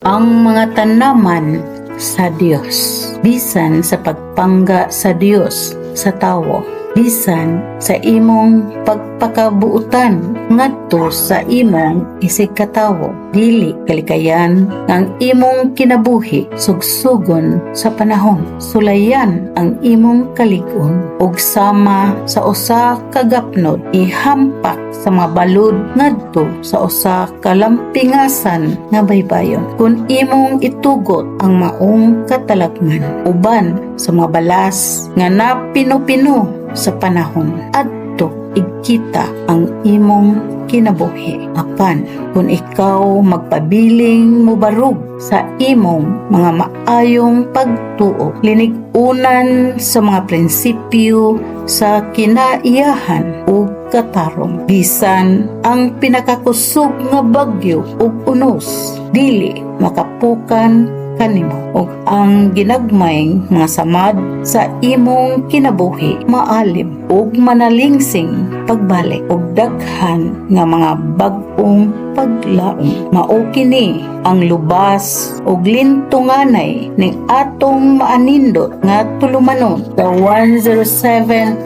ang mga tanaman sa Diyos, bisan sa pagpangga sa Diyos sa tawo, bisan sa imong pagpakabuutan ngadto sa imong isikatawo, dili kalikayan ang imong kinabuhi sugsugon sa panahon, sulayan ang imong kalig-on ug sama sa usa ka gapnod ihampak sa mga balod ngadto sa usa ka lampingasan nga baybayon, kun imong itugot ang maong katalagman uban sa mga balas nga napino-pino sa panahon adto igkita ang imong kinabuhi. Apan kung ikaw magpabiling mubarug sa imong mga maayong pagtuo, linig-unan sa mga prinsipyo sa kinaiyahan ug katarong, bisan ang pinakakusog nga bagyo ug unos dili makapukan kanimo, ug ang ginagmayng mga samad sa imong kinabuhi maalim ug manalingsing pagbalik ug daghan nga mga bag-ong paglaom. Mao kini ang lubas ug lintunganay ning atong maanindot nga tulumanon sa 107.1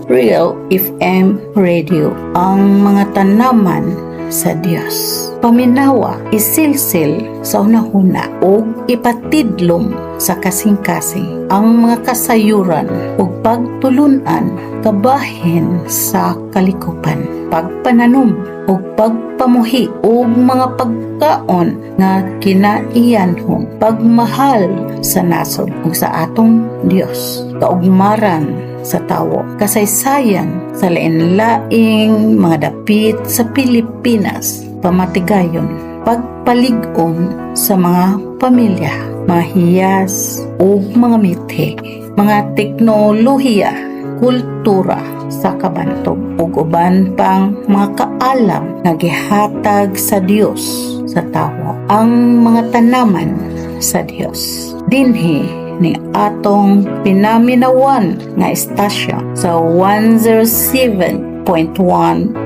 Real FM Radio, ang mga tanaman sa Diyos. Paminawa, isilsil sa unahuna ug ipatidlom sa kasing-kasing ang mga kasayuran ug pagtulunan kabahin sa kalikupan, pagpananom ug pagpamuhi ug mga pagkaon nga kinaiyanhon, pagmahal sa nasod ug sa atong Dios, kaugmaran sa tawo, kasaysayan sa lain-laing mga dapit sa Pilipinas, pamatigayon, pagpalig-on sa mga pamilya, mga hiyas o mga mithi, mga teknolohiya, kultura sa kabantog ug uban pang mga kaalam nga gihatag sa Dios sa tawo, ang mga tanaman sa Dios. Dinhi ni atong pinaminawan nga estasyon sa 107.1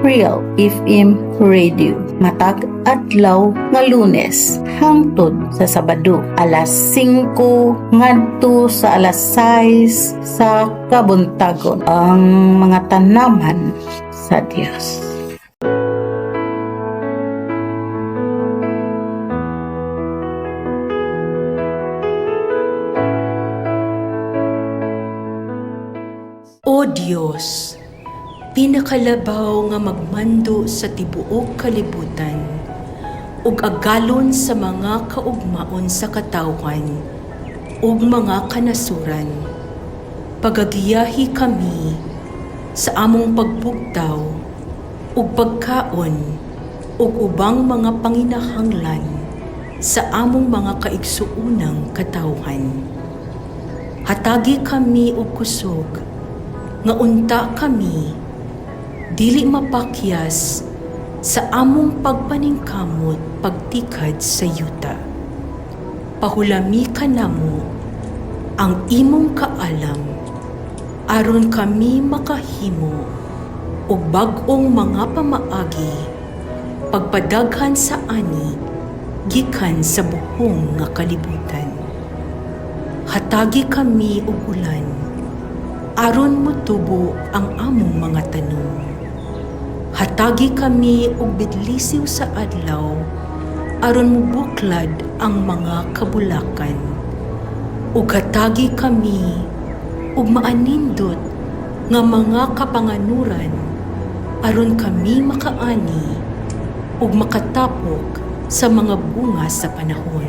Real FM Radio, matag adlaw nga Lunes hangtod sa Sabado, alas 5 ngadto sa alas 6 sa kabuntagon, ang mga tanaman sa Dios. O Diyos, pinakalabaw nga magmando sa tibuok kalibutan, ug agalon sa mga kaugmaon sa katawhan ug mga kanasuran, pagagiyahi kami sa among pagbugtaw ug pagkaon ug ubang mga panginahanglan sa among mga kaigsuunang katawhan. Hatagi kami og kusog nga unta kami dili mapakyas sa among pagpaningkamot pagtikad sa yuta. Pahulami ka namo ang imong kaalam aron kami makahimo og bag-ong mga pamaagi pagpadaghan sa ani gikan sa buhong nga kalibutan. Hatagi kami og ulan aron motubo ang among mga tanom. Hatagi kami og bidlisiw sa adlaw aron mubuklad ang mga kabulakan. Ug hatagi kami og maanindot nga mga kapanganuran aron kami makaani ug makatapok sa mga bunga sa panahon.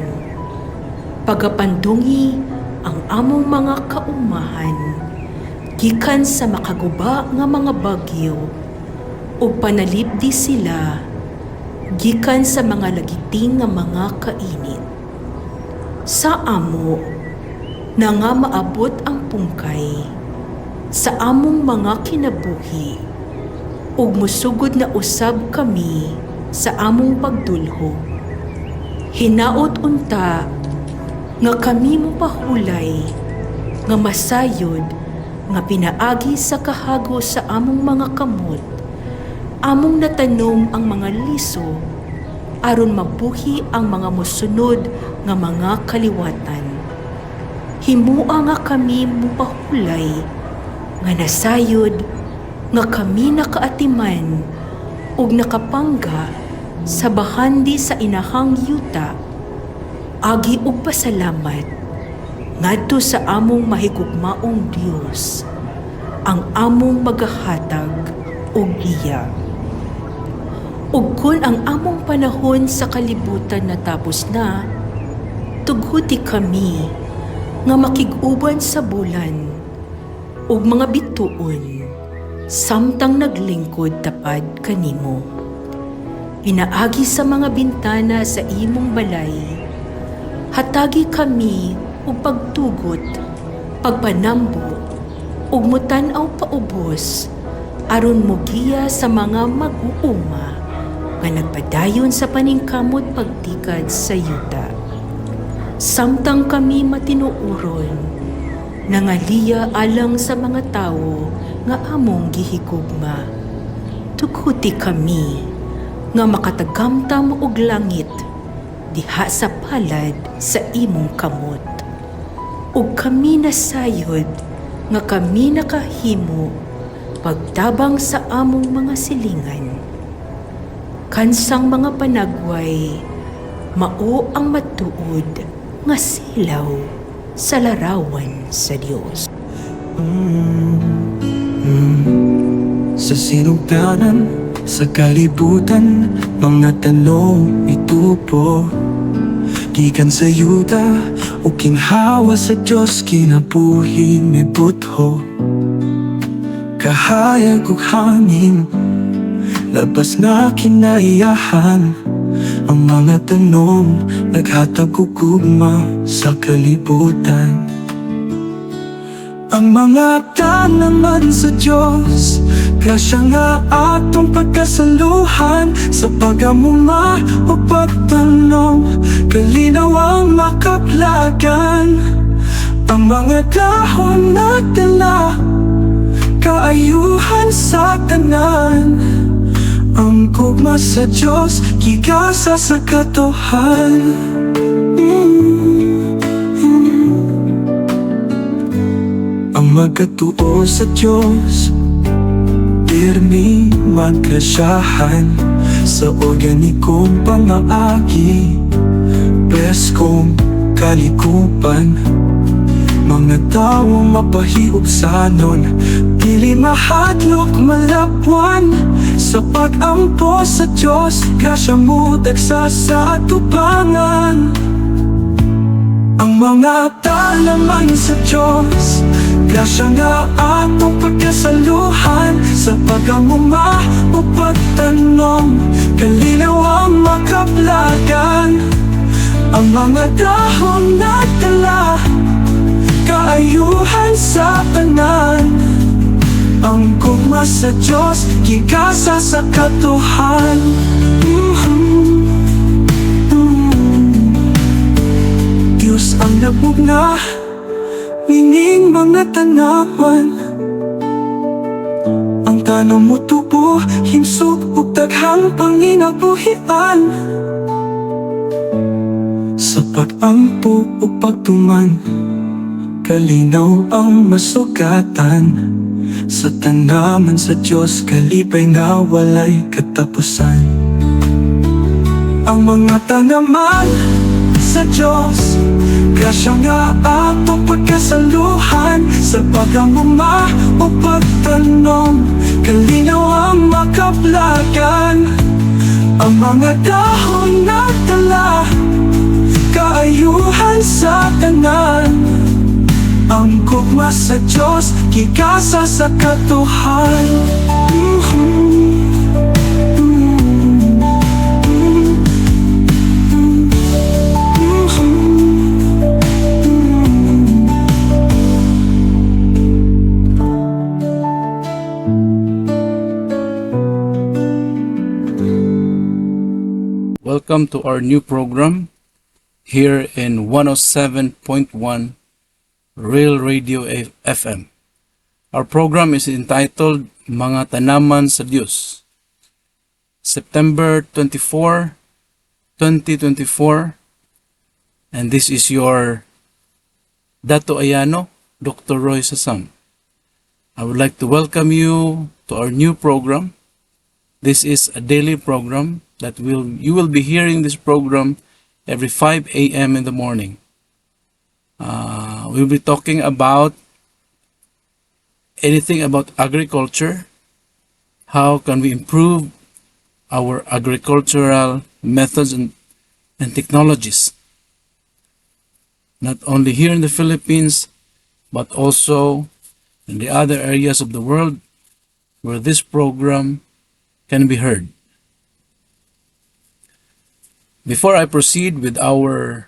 Pagapandungi ang among mga kaumahan gikan sa makaguba nga mga bagyo ug panalipdi sila gikan sa mga lagiting nga mga kainit. Sa amo na nga maabot ang pungkay sa among mga kinabuhi ug musugod na usab kami sa among pagdulho. Hinaot unta nga kami mopahulay nga masayod nga pinaagi sa kahago sa among mga kamot, among natanom ang mga liso aron mabuhi ang mga mosunod nga mga kaliwatan. Himua nga kami mupahulay nga nasayod nga kami nakaatiman ug nakapangga sa bahandi sa inahang yuta. Agi og pasalamat ngadto sa among mahigugmaong Diyos, ang among magahatag og iya. Ug kun ang among panahon sa kalibutan natapos na, tughuti kami nga makig-uban sa bulan ug mga bituon samtang naglingkod tapad kanimo. Pinaagi sa mga bintana sa imong balay, hatagi kami ug pagtugot, pagpanambo ug mutan-aw paubos aron mogiya sa mga mag-uuma nga nagpadayon sa paningkamot pagtikad sa yuta. Samtang kami matinuoron, nangaliya alang sa mga tawo nga among gihigugma. Tughuti kami nga makatagamtam og langit diha sa palad sa imong kamot. Ug kami nasayod nga kami nakahimo pagtabang sa among mga silingan. Kansang mga panagway, mao ang matuod nga silaw sa larawan sa Diyos. Sa sinugdanan, sa kalibutan, mga tanong itupo. Gikan sa yuta o kinhawa sa Diyos, kinabuhi may butho. Kahayag ug hangin, labas na kinaiyahan. Ang mga tanong naghatag og gugma sa kalibutan. Ang mga tanaman sa Diyos, grasya nga atong pagkasaluhan. Sa pagamuma o pagtanong, kalinaw ang makaplagan. Ang mga dahon na tala, kaayuhan sa tanan. Ang gugma sa Diyos, gigasa sa katuhan. Ang magkatuo sa Diyos, pirmi magkasyahan. Sa organikong pamaagi, preskong kalikupan. Mga tao mapahiugsanon, dili mahadlok malapwan. Sa pag-ampo sa Diyos, kasya mo dagsa sa atubangan. Ang mga tanaman sa Diyos, grasya nga atong pagkasaluhan. Sa pagamuma o pagtanong, kalinaw ang makaplagan. Ang mga dahon na tala, kaayuhan sa tanan. Ang gugma sa Diyos, gigasa sa katuhan. Diyos ang nabugna, mining mga tanaman. Ang tanong mo tubo, himsog ug daghang panginabuhian. Sa pag-ampo ug pagtuman, kalinaw ang masugatan. Sa tanaman sa Diyos, kalipay nga walay katapusan. Ang mga tanaman sa Diyos, grasya nga atong pagkasaluhan. Sa pagamuma o pagtanong, kalinaw ang makaplagan. Ang mga dahon na tala, kaayuhan sa tanan. Ang gugma sa Diyos, gigasa sa katuhan. Welcome to our new program here in 107.1 Real Radio FM. Our program is entitled Mga Tanaman sa Diyos. September 24, 2024. And this is your Dato Ayano, Dr. Roy Sasam. I would like to welcome you to our new program. This is a daily program that you will be hearing this program every 5 a.m. in the morning. We'll be talking about anything about agriculture. How can we improve our agricultural methods and technologies? Not only here in the Philippines, but also in the other areas of the world where this program can be heard. Before I proceed with our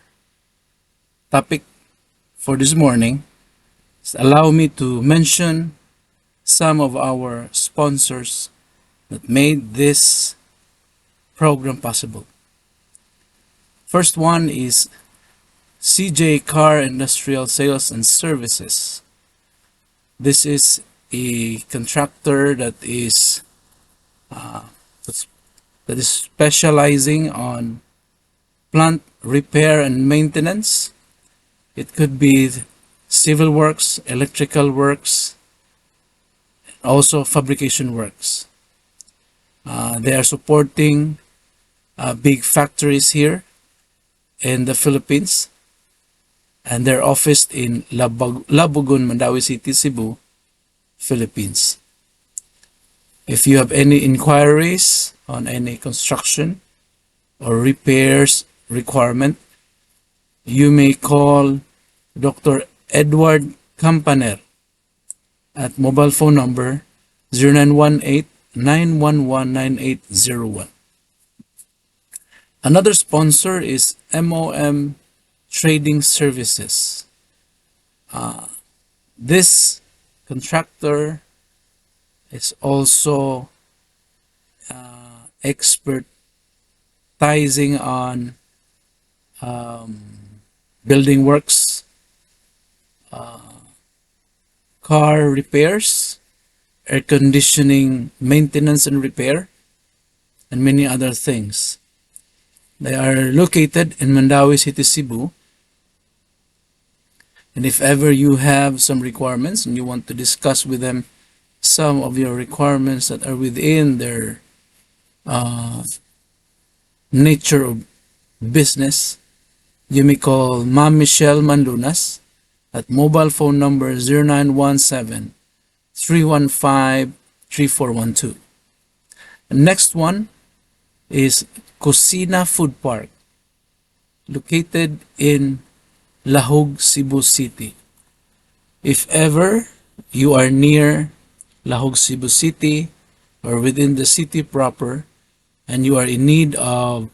topic for this morning, allow me to mention some of our sponsors that made this program possible. First one is CJ Car Industrial Sales and Services. This is a contractor that is specializing on plant repair and maintenance. It could be civil works, electrical works, also fabrication works. They are supporting big factories here in the Philippines, and they're officed in Labugon, Mandawi City, Cebu, Philippines. If you have any inquiries on any construction or repairs requirement, you may call Dr. Edward Campaner at mobile phone number 0918-911-9801. Another sponsor is MOM Trading Services. This contractor is also expertising on building works, car repairs, air conditioning maintenance and repair, and many other things. They are located in Mandawi City, Cebu. And if ever you have some requirements and you want to discuss with them some of your requirements that are within their nature of business, you may call Ma'am Michelle Mandunas at mobile phone number 0917-315-3412. And next one is Cocina Food Park, located in Lahog, Cebu City. If ever you are near Lahog, Cebu City, or within the city proper, and you are in need of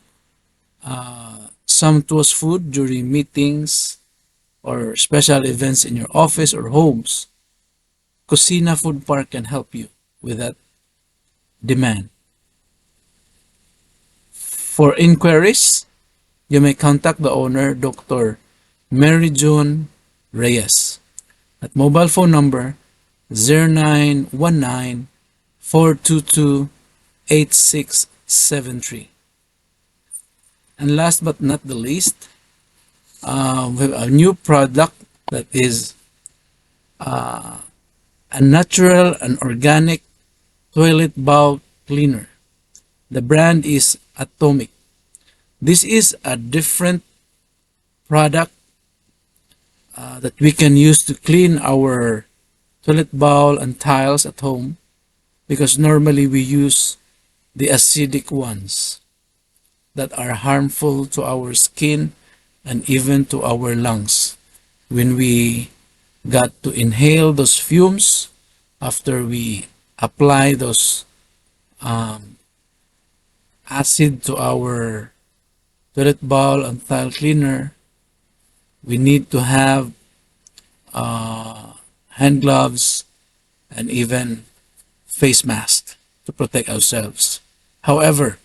sumptuous food during meetings or special events in your office or homes, Cocina Food Park can help you with that demand. For inquiries, you may contact the owner, Dr. Mary June Reyes, at mobile phone number 0919-422-8673. And last but not the least, we have a new product that is a natural and organic toilet bowl cleaner. The brand is Atomic. This is a different product that we can use to clean our toilet bowl and tiles at home, because normally we use the acidic ones that are harmful to our skin and even to our lungs when we got to inhale those fumes after we apply those acid to our toilet bowl and tile cleaner. We need to have hand gloves and even face mask to protect ourselves. However,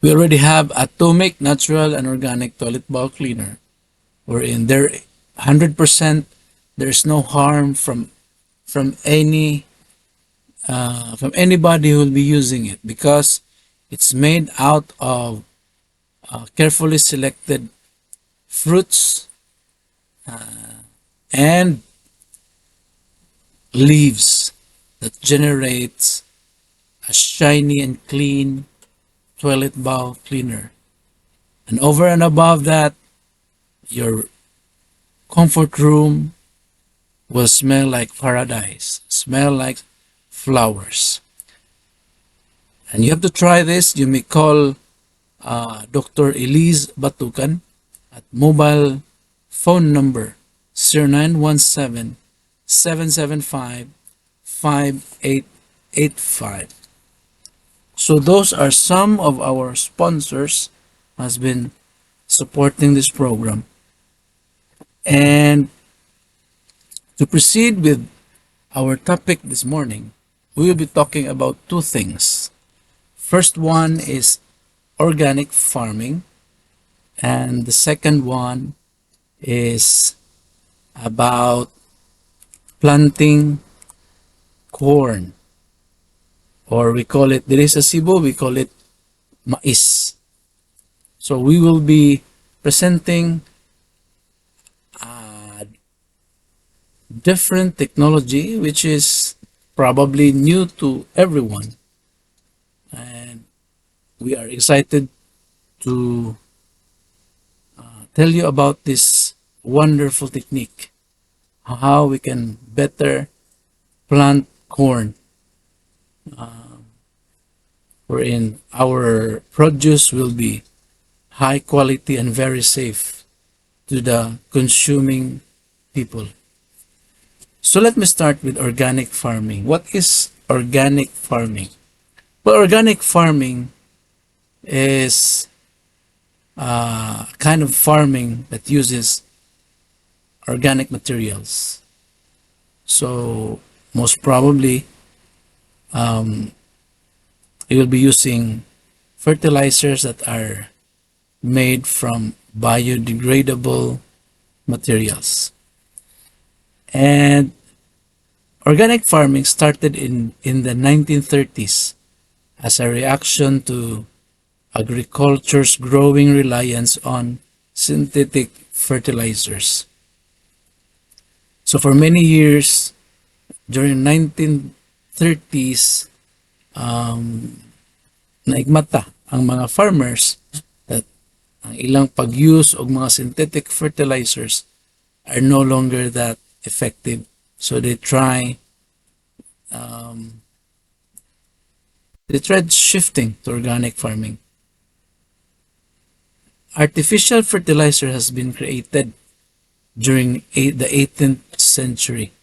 we already have Atomic Natural and Organic Toilet Bowl Cleaner, wherein there 100% there's no harm from anybody who will be using it, because it's made out of carefully selected fruits and leaves that generates a shiny and clean toilet bowl cleaner. And over and above that, your comfort room will smell like paradise, smell like flowers. And you have to try this. You may call Dr. Elise Batukan at mobile phone number 0917 775 5885. So those are some of our sponsors has been supporting this program. And to proceed with our topic this morning, we will be talking about two things. First one is organic farming, and the second one is about planting corn, or we call it, there is a Cebu, we call it mais. So we will be presenting different technology which is probably new to everyone, and we are excited to tell you about this wonderful technique, how we can better plant corn, wherein our produce will be high quality and very safe to the consuming people. So let me start with organic farming. What is organic farming? Well, organic farming is a kind of farming that uses organic materials. So most probably, you will be using fertilizers that are made from biodegradable materials. And organic farming started in the 1930s as a reaction to agriculture's growing reliance on synthetic fertilizers. So for many years, during 1930s, naigmata ang mga farmers that ang ilang pag-use og mga synthetic fertilizers are no longer that effective. So they tried shifting to organic farming. Artificial fertilizer has been created during the 18th century,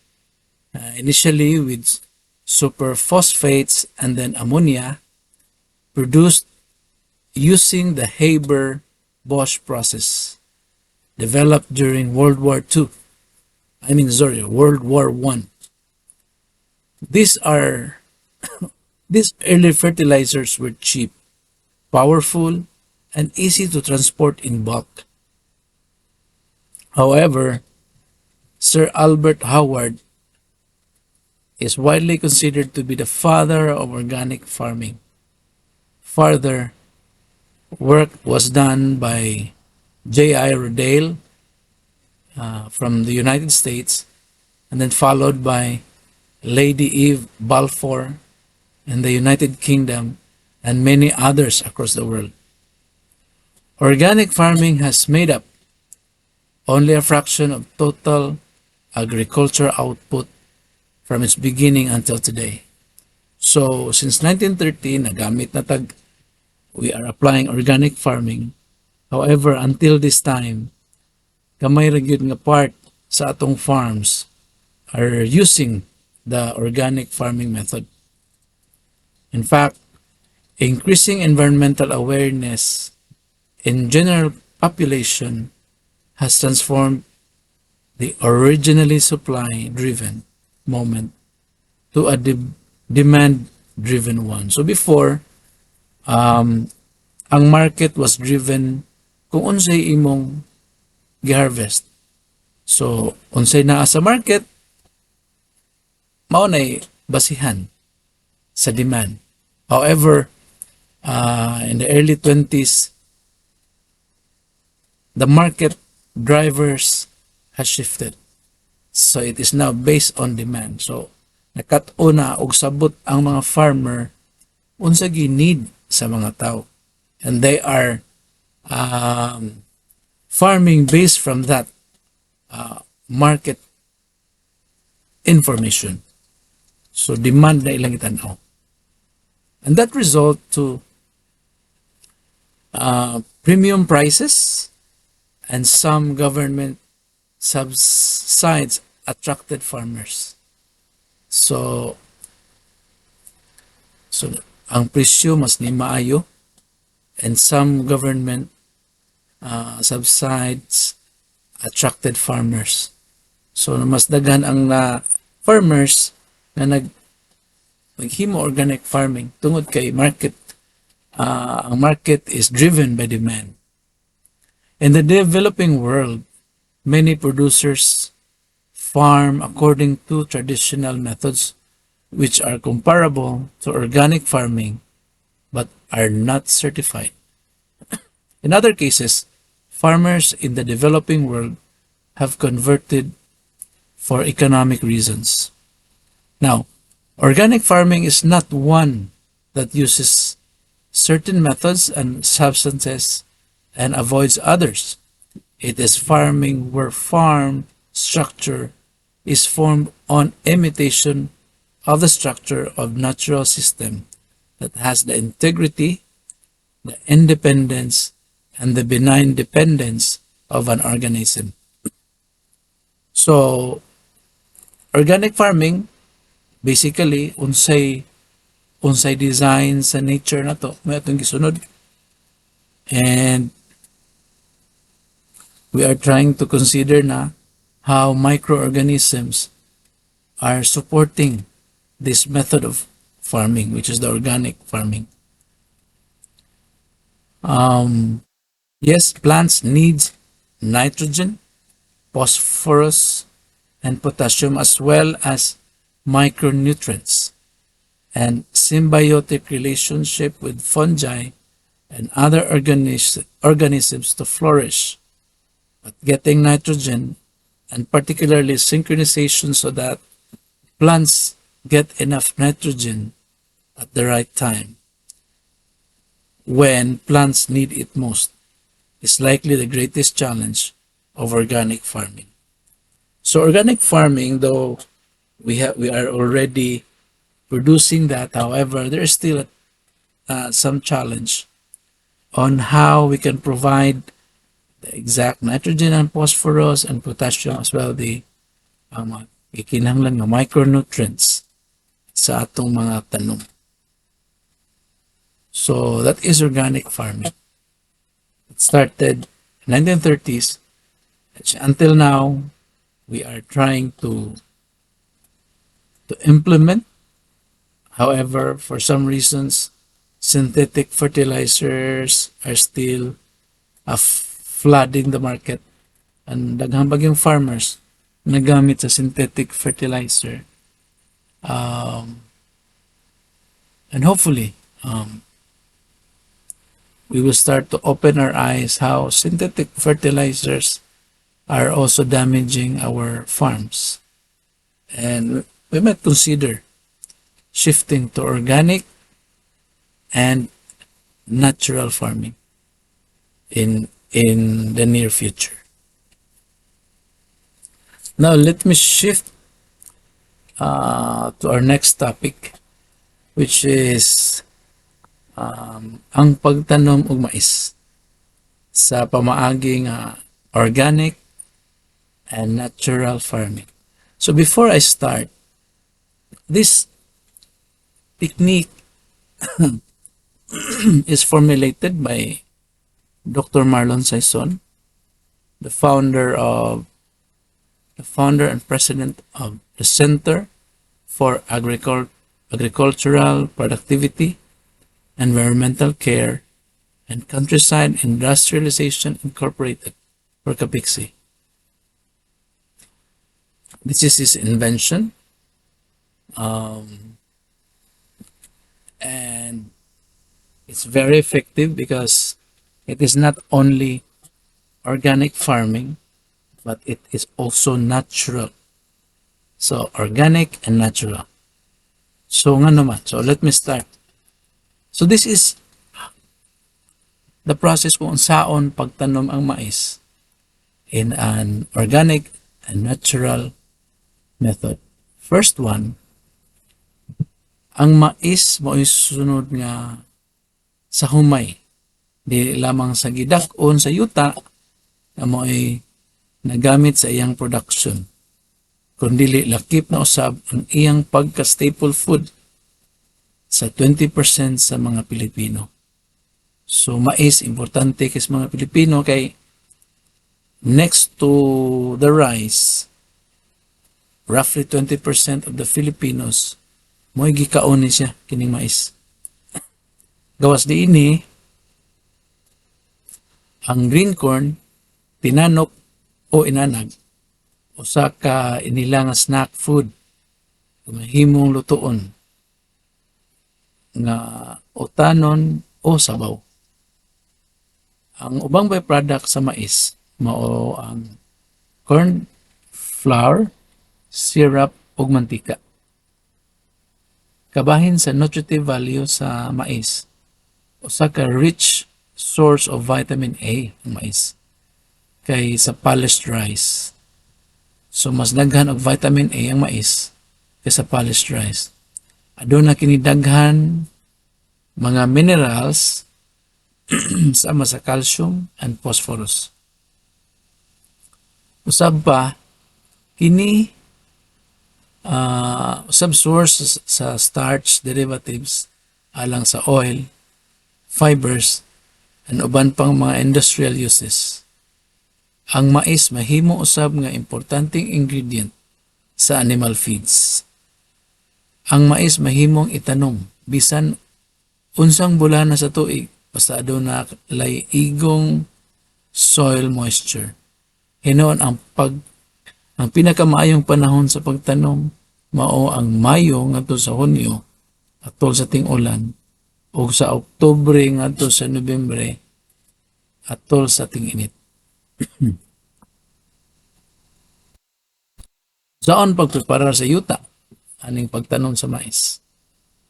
initially with superphosphates and then ammonia, produced using the Haber-Bosch process, developed during World War One. These early fertilizers were cheap, powerful, and easy to transport in bulk. However, Sir Albert Howard is widely considered to be the father of organic farming. Further, work was done by J.I. Rodale from the United States, and then followed by Lady Eve Balfour in the United Kingdom, and many others across the world. Organic farming has made up only a fraction of total agriculture output from its beginning until today. So, since 1913, nagamit na we are applying organic farming. However, until this time, gamay ra gyud nga part sa atong farms are using the organic farming method. In fact, increasing environmental awareness in general population has transformed the originally supply-driven moment to a demand-driven one. So before, ang market was driven kung unsay imong gi-harvest. So, unsay naa sa market, mao nay basihan sa demand. However, in the early 20s, the market drivers has shifted. So it is now based on demand. So nakat-una og sabot ang mga farmer unsa need sa mga tao. And they are farming based from that market information. So demand na ilang itanaw. And that result to premium prices, and some government subsides attracted farmers. So ang presyo mas ni maayo, and some government subsides attracted farmers. So mas daghan ang farmers na naghimo organic farming tungod kay market. Ang market is driven by demand. In the developing world, many producers farm according to traditional methods which are comparable to organic farming but are not certified. In other cases, farmers in the developing world have converted for economic reasons. Now, organic farming is not one that uses certain methods and substances and avoids others. It is farming where farm structure is formed on imitation of the structure of natural system that has the integrity, the independence, and the benign dependence of an organism. So, organic farming, basically, unsay design sa nature na to, may atong gisunod. And we are trying to consider na how microorganisms are supporting this method of farming, which is the organic farming. Yes, plants need nitrogen, phosphorus, and potassium, as well as micronutrients and symbiotic relationship with fungi and other organisms to flourish. But getting nitrogen, and particularly synchronization so that plants get enough nitrogen at the right time when plants need it most, is likely the greatest challenge of organic farming. So organic farming, though we are already producing that, however, there is still some challenge on how we can provide the exact nitrogen and phosphorus and potassium, as well the ikinahanglan nga micronutrients sa atong mga tanom. So that is organic farming. It started in 1930s. Until now, we are trying to implement. However, for some reasons, synthetic fertilizers are still flooding the market, and daghang bagyong farmers nagamit sa synthetic fertilizer. And hopefully, we will start to open our eyes how synthetic fertilizers are also damaging our farms. And we might consider shifting to organic and natural farming in the near future. Now let me shift to our next topic, which is ang pagtanom og mais sa pamaaging organic and natural farming. So before I start, this technique is formulated by Dr. Marlon Saison, the founder and president of the Center for Agricultural Productivity, Environmental Care, and Countryside Industrialization Incorporated, or CAPIXI. This is his invention, and it's very effective because it is not only organic farming, but it is also natural. So, organic and natural. So, nga naman. So, let me start. So, this is the process kung saon pagtanom ang mais in an organic and natural method. First one, ang mais mo sunod nga sa humay. Di lamang sa gidakon sa yuta na mo ay nagamit sa iyang production. Kundi lakip na usab ang iyang pagka-staple food sa 20% sa mga Pilipino. So, mais, importante kay sa mga Pilipino kay next to the rice, roughly 20% of the Filipinos mo'y gikaon ni siya, kining mais. Gawas di ini, ang green corn, tinanok o inanag, usa ka inila nga snack food, mahimong lutoon, nga utanon o sabaw. Ang ubang byproduct sa mais mao ang corn flour, syrup ug mantika. Kabahin sa nutritive value sa mais, usa ka rich source of vitamin A ang mais kay sa polished rice. So mas daghan og vitamin A ang mais kaysa polished rice. Aduna kini daghan mga minerals sama sa calcium and phosphorus. Usab pa, kini usab source sa starch derivatives alang sa oil, fibers, and uban pang mga industrial uses. Ang mais mahimo usab nga importanteng ingredient sa animal feeds. Ang mais mahimong itanom bisan unsang bulana sa tuig basta aduna lay igong soil moisture. Hinuon ang pinakamaayong panahon sa pagtanom mao ang Mayo ngadto sa Hunyo atol sa ting-ulan ug sa Oktubre ngadto sa Nobyembre atol sa ting-init. Saan pagpreparar sa yuta aning pagtanom sa mais?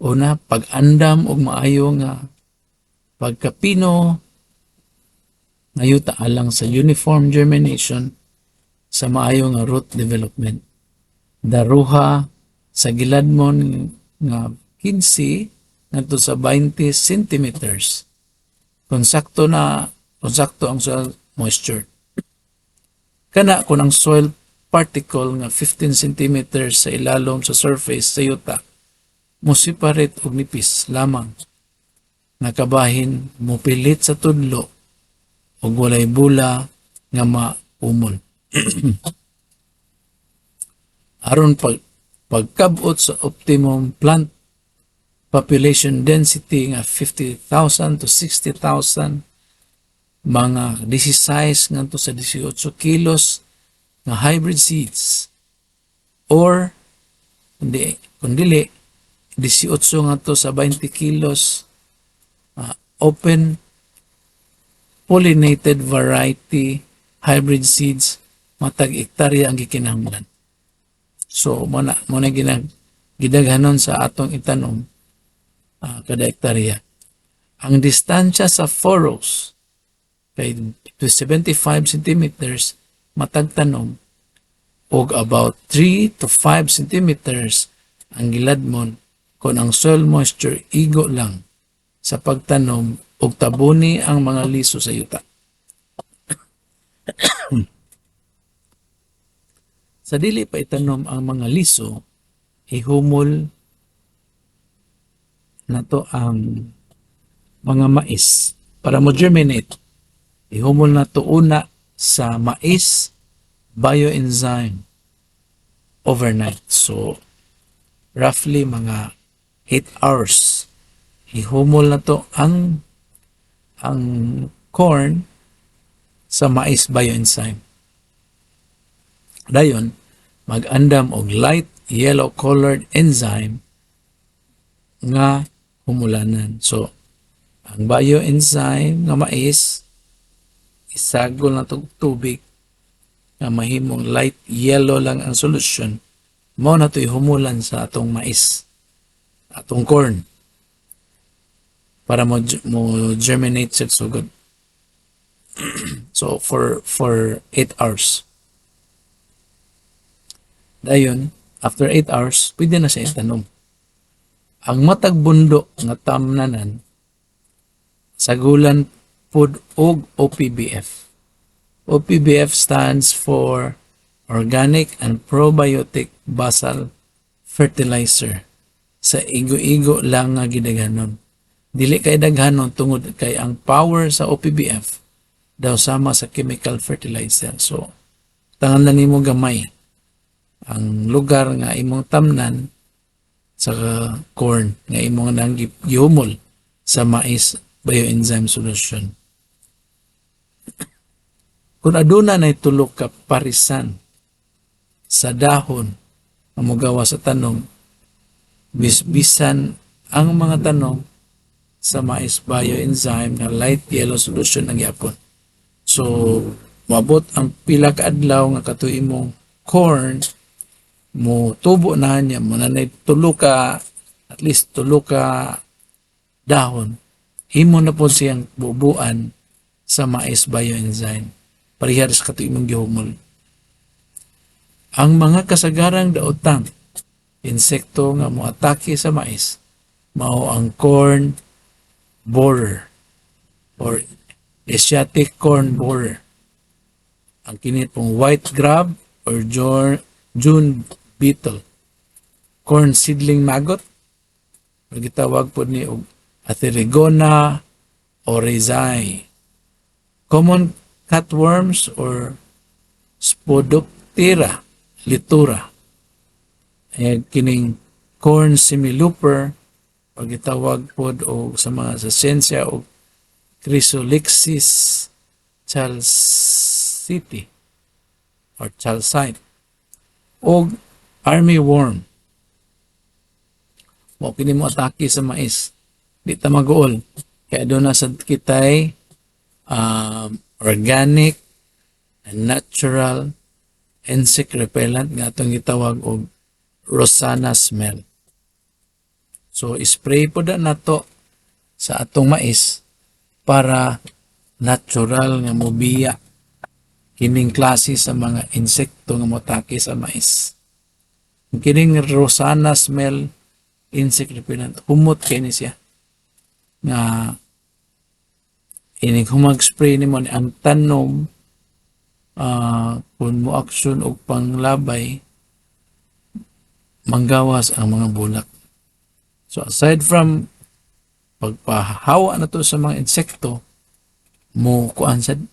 Una, pag-andam og maayo nga pagkapino nga yuta alang sa uniform germination sa maayo nga root development. Daruha sa giladmon nga 15 ngadto sa 20 centimeters. Kung sakto ang soil moisture. Kana kung ang soil particle nga 15 centimeters sa ilalom sa surface sa yuta mo separate og nipis lamang. Nakabahin mupilit sa tudlo ug walay bula nga maumol. Aron pagkabot sa optimum plant population density nga 50,000 to 60,000 mga 16 ngadto sa 18 kilos nga hybrid seeds or kundi 18 ngadto sa 20 kilos open pollinated variety hybrid seeds matag ektarya ang gikinahanglan. So muna gidaghanon sa atong itanom kada ektarya. Ang distansya sa furrows kay 75 centimeters matag tanom og about 3 to 5 centimeters ang giladmon kung ang soil moisture igo lang sa pagtanom ug tabuni ang mga liso sa yuta. Sa dili pa itanom ang mga liso, ihumol nato ang mga mais para mo germinate. Ihumol nato una sa mais bioenzyme overnight. So roughly mga 8 hours. Ihumol nato ang corn sa mais bioenzyme. Dayon mag-andam og light yellow colored enzyme nga humulanan. So ang bioenzyme nga mais isagol na tog tubig nga mahimong light yellow lang ang solusyon, mao na to'y humulan sa atong mais, atong corn, para mo germinate siya sugod. So for 8 hours. Dayon, after 8 hours, pwede na siya itanom. Ang matag bundo nga tamnanan sagulan pod og OPBF. OPBF stands for Organic and Probiotic Basal Fertilizer. Sa igo-igo lang nga gidaghanon. Dili kay daghanon tungod kay ang power sa OPBF daw sama sa chemical fertilizer. So, tangan na nimo gamay ang lugar nga imong tamnan sa corn nga imong nang gihumol sa mais bioenzyme solution. Kung aduna na tulo ka parisan sa dahon ang mogawa sa tanom, bisbisan ang mga tanom sa mais bioenzyme na light yellow solution ang yapon. So, mabot ang pila ka adlaw nga katuig imong corn mo tubo na niya, mo nanay tulo ka, at least tulo ka dahon, himo na po siyang bubuan sa mais bioenzyme. Parihar sa katuig imong gihumol. Ang mga kasagarang daotang insekto nga moatake sa mais mao ang corn borer or Asiatic corn borer, ang kinit pong white grub or June beetle, corn seedling maggot, o gitawag po ni Athyrigona oryzae, common cutworms or Spodoptera litura, kining corn semilooper, o gitawag po o sa mga sa siyensya o Chrysolixis chalciti or chalcite, o army worm. Mo kini mo atake sa mais. Di ta maguol. Kaya doon na sa kitay organic and natural insect repellent nga itong gitawag og Rosanna smell. So, spray po na to sa atong mais para natural nga mobiya kining klase sa mga insekto nga motake sa mais. Kining Rosanna smell insect repellent, humot kay ni siya nga ining humag-spray nimo ang tanom kung mo aksyon og panglabay manggawas ang mga bulak. So aside from pagpahawa na to sa mga insekto, mo kuan sad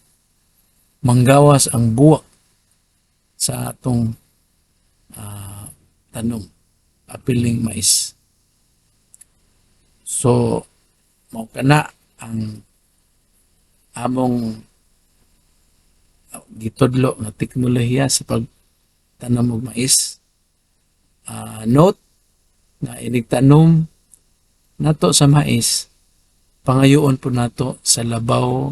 manggawas ang buwak sa atong tanom, apiling mais. So mao kana ang among gitudlo nga teknolohiya sa pagtanom og mais. Note na inigtanom nato sa mais, pangayoon po nato sa labaw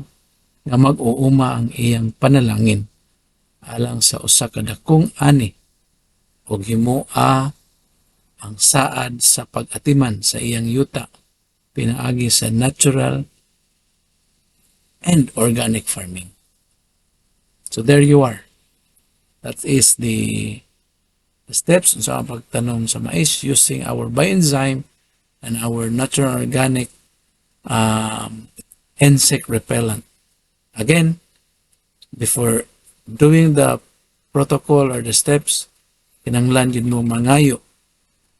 nga mag-uuma ang iyang panalangin alang sa usa ka dakong ani ug himoa ang saad sa pag-atiman sa iyang yuta pinaagi sa natural and organic farming. So there you are. That is the steps sa pagtanom sa mais using our bioenzyme and our natural organic insect repellent. Again, before doing the protocol or the steps, kinanglan yun mo mangayo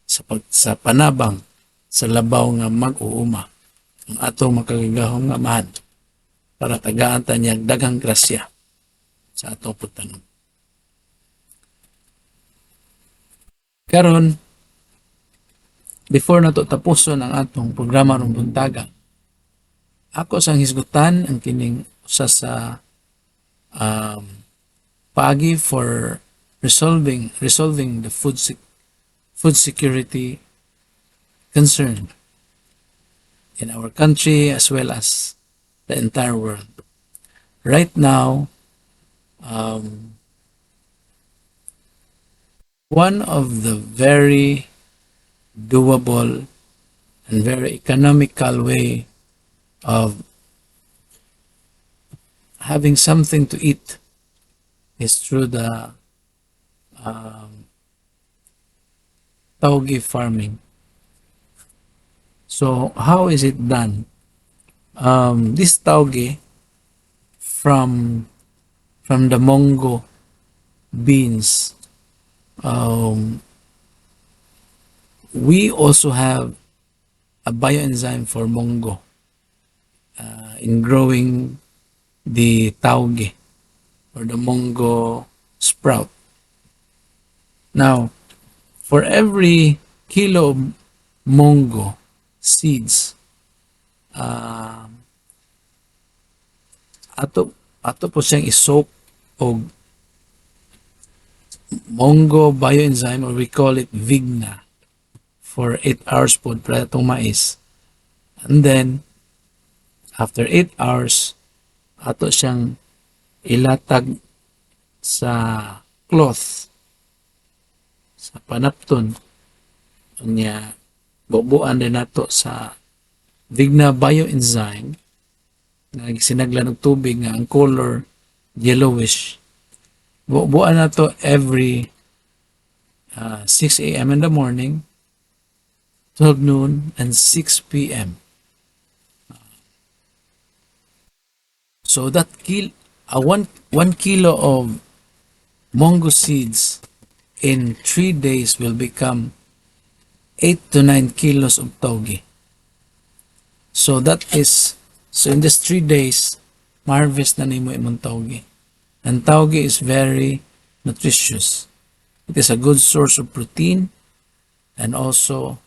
sa panabang sa labaw nga mag-uuma ang atong makagagahong nga mahal para tagaan ta niyang daghang grasya sa atong pagtanom. Karon, before na to tapuson ang atong programa rong buntaga, ako sang hisgutan ang kining usa sa pagi for resolving the food security concern in our country as well as the entire world. right now, um, one of the very doable and very economical way of having something to eat is through the tauge farming. So how is it done? This tauge from the mongo beans, um, we also have a bioenzyme for mongo in growing the tauge or the mongo sprout. Now, for every kilo of mongo seeds, uh, ato po siyang isoak og mongo bioenzyme, or we call it vigna, for 8 hours po para itong mais. And then, after 8 hours, ato siyang ilatag sa cloth, sa panapton. Unya, bubuan din nato sa vigna bioenzyme na sinagla ng tubig nga ang color yellowish. Bubuan na to every 6 a.m. in the morning, 12 noon, and 6 p.m. So that one kilo of mongo seeds in 3 days will become 8 to 9 kilos of tauge. So in just 3 days, ma-harvest na nimo imong tauge. And tauge is very nutritious. It is a good source of protein, and also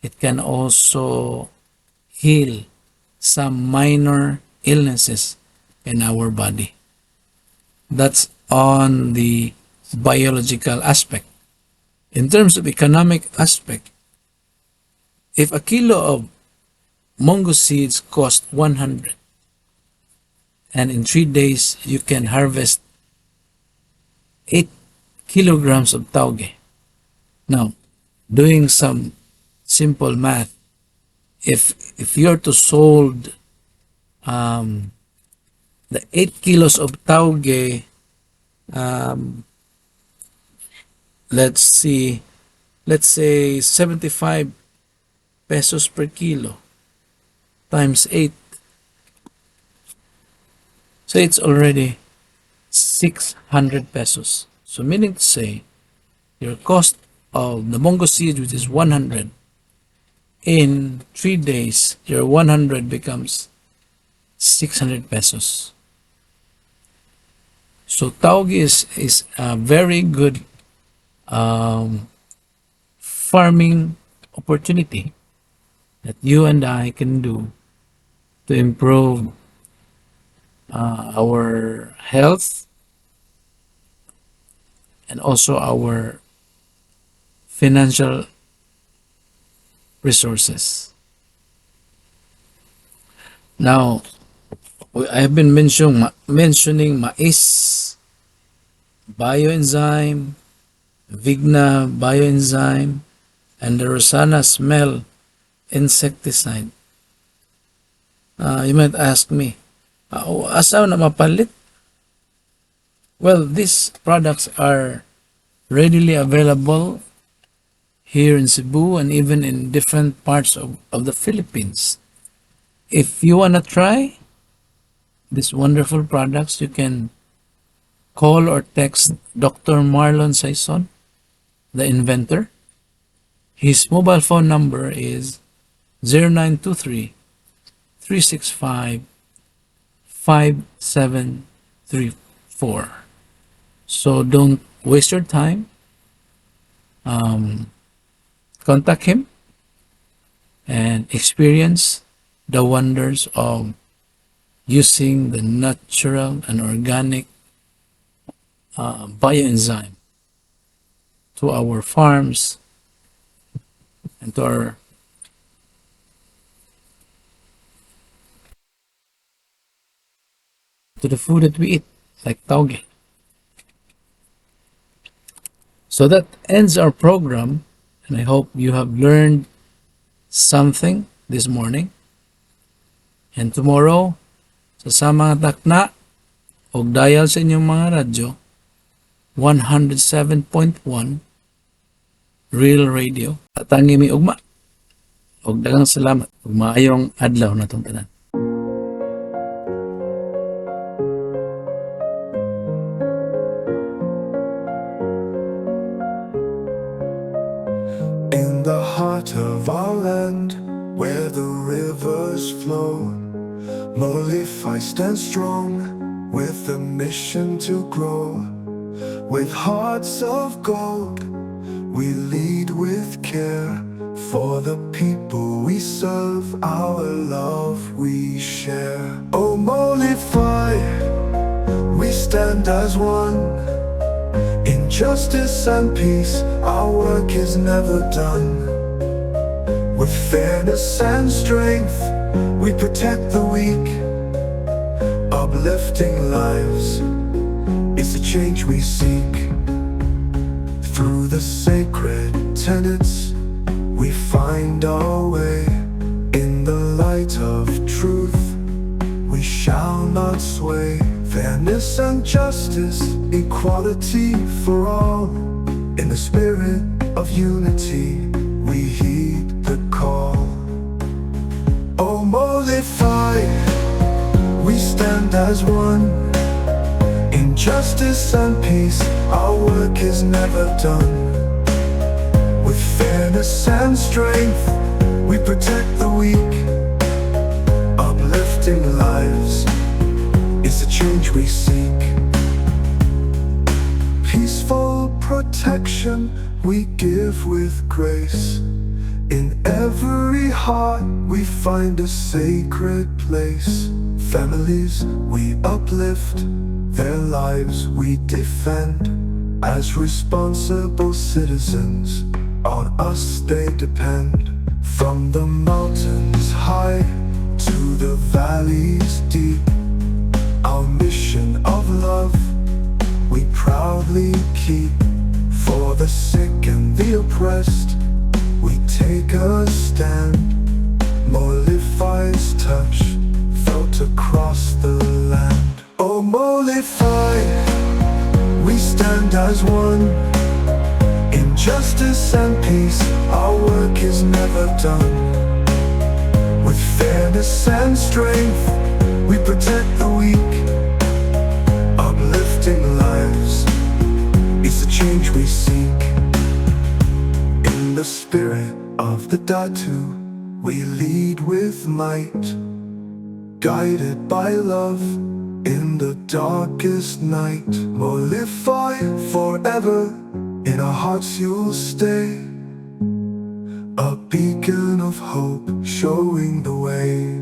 it can also heal some minor illnesses in our body. That's on the biological aspect. In terms of economic aspect, if a kilo of mongo seeds cost 100, and in 3 days you can harvest 8 kilograms of tauge. Now, doing some simple math, if you're to sold the 8 kilos of tauge, let's say 75 pesos per kilo times 8, so it's already 600 pesos. So meaning to say, your cost of the mongo seed, which is 100, in 3 days, your 100 becomes 600 pesos. So tauge is a very good farming opportunity that you and I can do to improve our health and also our financial resources. Now, I have been mentioning mais, bioenzyme, vigna bioenzyme, and the Rosana smell insecticide. You might ask me, asaw na mapalit? Well, these products are readily available here in Cebu and even in different parts of the Philippines. If you want to try these wonderful products, you can call or text Dr. Marlon Saison, the inventor. His mobile phone number is 0923 365 5734. So don't waste your time. Contact him and experience the wonders of using the natural and organic bioenzyme to our farms and to to the food that we eat, like tauge. So that ends our program, and I hope you have learned something this morning. And tomorrow, sa mga takna, og dial sa inyong mga radyo, 107.1 Real Radio. At ang imi ugma. Og daghang salamat. Ug maayong adlaw natong tanan. In the heart of our land, where the rivers flow, MOLIFHAI stands strong, with a mission to grow. With hearts of gold, we lead with care. For the people we serve, our love we share. Oh MOLIFHAI, we stand as one. In justice and peace, our work is never done. With fairness and strength, we protect the weak. Uplifting lives is the change we seek. Through the sacred tenets, we find our way. In the light of truth, we shall not sway. Fairness and justice, equality for all. In the spirit of unity, we heed the call. Oh MOLIFHAI, we stand as one. In justice and peace, our work is never done. With fairness and strength, we protect the weak. Uplifting lives is the change we seek. Peaceful protection we give with grace. In every heart we find a sacred place. Families we uplift, their lives we defend. As responsible citizens, on us they depend. From the mountains high to the valleys deep, our mission of love we proudly keep. For the sick and the oppressed, we take a stand. MOLIFHAI's touch felt across the land. Oh MOLIFHAI, we stand as one. In justice and peace, our work is never done. With fairness and strength, we protect the weak. Uplifting lives is the change we seek. In the spirit of the Datu, we lead with might. Guided by love in the darkest night. MOLIFHAI forever, in our hearts you'll stay. A beacon of hope showing the way.